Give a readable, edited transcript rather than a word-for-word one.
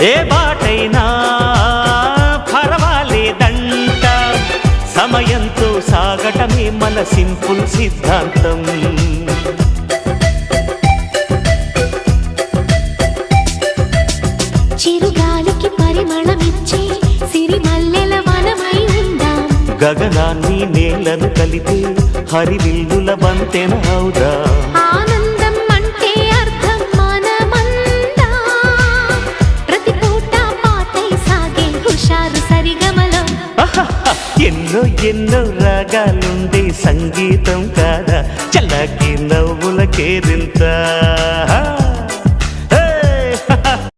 ఏ బాటైనా పర్వాలేదంట, సమయంతో సాగటమే మన సింపుల్ సిద్ధాంతం. చిరుగాలికి పరిమళమిచ్చే సిరిమల్లెల వనమై ఉందాం, గగనాన్ని నేలను కలిపే హరివిల్లుల బంతెన అవుదాం. ఆనందం అంటే అర్థం మనమందా, ప్రతి పూట పాటై సాగే హుషారు సరిగమలో. ఎన్నో ఎన్నో రాగాలుండే సంగీతం కాదా, చల్లకి నవ్వుల కేరింత.